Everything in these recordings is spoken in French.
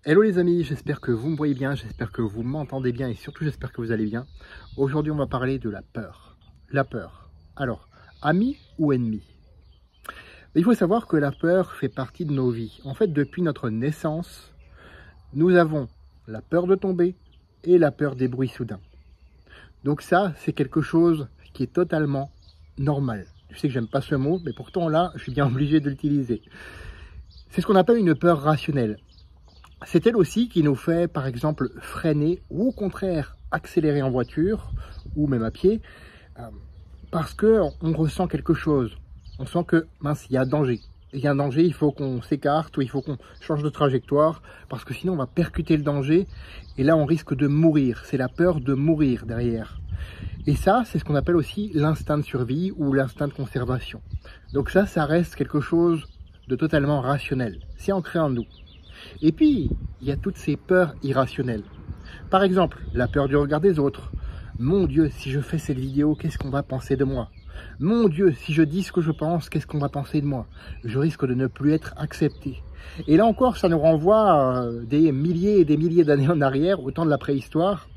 Hello les amis, j'espère que vous me voyez bien, j'espère que vous m'entendez bien et surtout j'espère que vous allez bien. Aujourd'hui on va parler de la peur. La peur. Alors, ami ou ennemi? Il faut savoir que la peur fait partie de nos vies. En fait, depuis notre naissance, nous avons la peur de tomber et la peur des bruits soudains. Donc ça, c'est quelque chose qui est totalement normal. Je sais que j'aime pas ce mot, mais pourtant là, je suis bien obligé de l'utiliser. C'est ce qu'on appelle une peur rationnelle. C'est elle aussi qui nous fait, par exemple, freiner ou au contraire accélérer en voiture ou même à pied parce qu'on ressent quelque chose. On sent que, mince, il y a un danger. Il y a un danger, il faut qu'on s'écarte ou il faut qu'on change de trajectoire parce que sinon on va percuter le danger et là on risque de mourir. C'est la peur de mourir derrière. Et ça, c'est ce qu'on appelle aussi l'instinct de survie ou l'instinct de conservation. Donc ça reste quelque chose de totalement rationnel. C'est ancré en nous. Et puis, il y a toutes ces peurs irrationnelles. Par exemple, la peur du regard des autres. Mon Dieu, si je fais cette vidéo, qu'est-ce qu'on va penser de moi? Mon Dieu, si je dis ce que je pense, qu'est-ce qu'on va penser de moi? Je risque de ne plus être accepté. Et là encore, ça nous renvoie à des milliers et des milliers d'années en arrière, au temps de la préhistoire,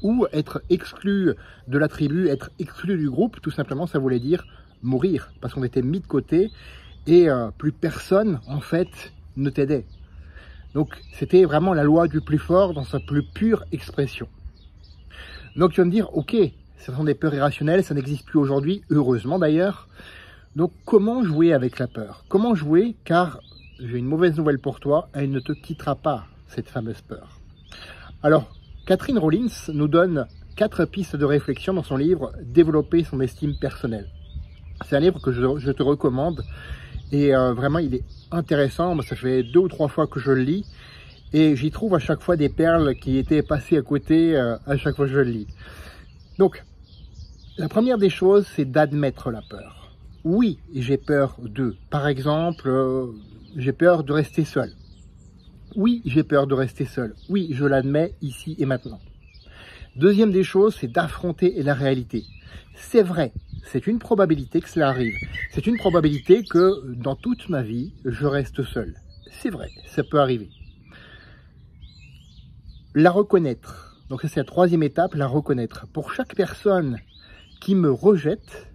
où être exclu de la tribu, être exclu du groupe, tout simplement, ça voulait dire mourir, parce qu'on était mis de côté et plus personne, en fait, ne t'aidait. Donc, c'était vraiment la loi du plus fort dans sa plus pure expression. Donc, tu vas me dire, ok, ce sont des peurs irrationnelles, ça n'existe plus aujourd'hui, heureusement d'ailleurs. Donc, comment jouer avec la peur? Comment jouer? Car j'ai une mauvaise nouvelle pour toi, elle ne te quittera pas, cette fameuse peur. Alors, Catherine Rollins nous donne 4 pistes de réflexion dans son livre « Développer son estime personnelle ». C'est un livre que je te recommande. Et vraiment, il est intéressant. Moi, ça fait 2 ou 3 fois que je le lis. Et j'y trouve à chaque fois des perles qui étaient passées à côté à chaque fois que je le lis. Donc, la première des choses, c'est d'admettre la peur. Oui, j'ai peur de. Par exemple, j'ai peur de rester seul. Oui, j'ai peur de rester seul. Oui, je l'admets ici et maintenant. Deuxième des choses, c'est d'affronter la réalité. C'est vrai. C'est une probabilité que cela arrive. C'est une probabilité que dans toute ma vie, je reste seul. C'est vrai, ça peut arriver. La reconnaître. Donc ça, c'est la troisième étape, la reconnaître. Pour chaque personne qui me rejette,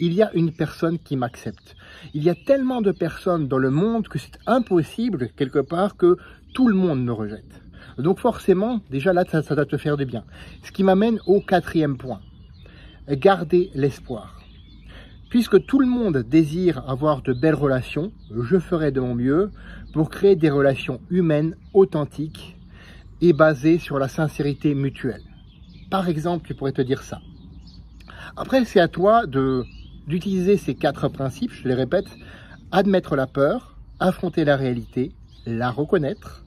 il y a une personne qui m'accepte. Il y a tellement de personnes dans le monde que c'est impossible, quelque part, que tout le monde me rejette. Donc forcément, déjà là, ça doit te faire du bien. Ce qui m'amène au 4e point. Garder l'espoir. Puisque tout le monde désire avoir de belles relations, je ferai de mon mieux pour créer des relations humaines, authentiques et basées sur la sincérité mutuelle. Par exemple, tu pourrais te dire ça. Après, c'est à toi d'utiliser ces 4 principes, je les répète, admettre la peur, affronter la réalité, la reconnaître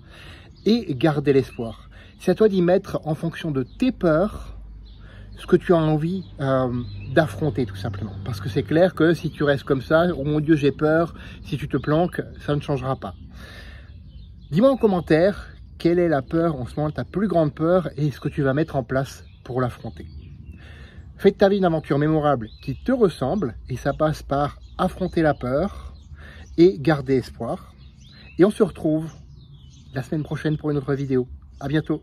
et garder l'espoir. C'est à toi d'y mettre en fonction de tes peurs, ce que tu as envie d'affronter tout simplement. Parce que c'est clair que si tu restes comme ça, oh mon Dieu j'ai peur, si tu te planques, ça ne changera pas. Dis-moi en commentaire, quelle est la peur en ce moment, ta plus grande peur et ce que tu vas mettre en place pour l'affronter. Fais de ta vie une aventure mémorable qui te ressemble et ça passe par affronter la peur et garder espoir. Et on se retrouve la semaine prochaine pour une autre vidéo. À bientôt.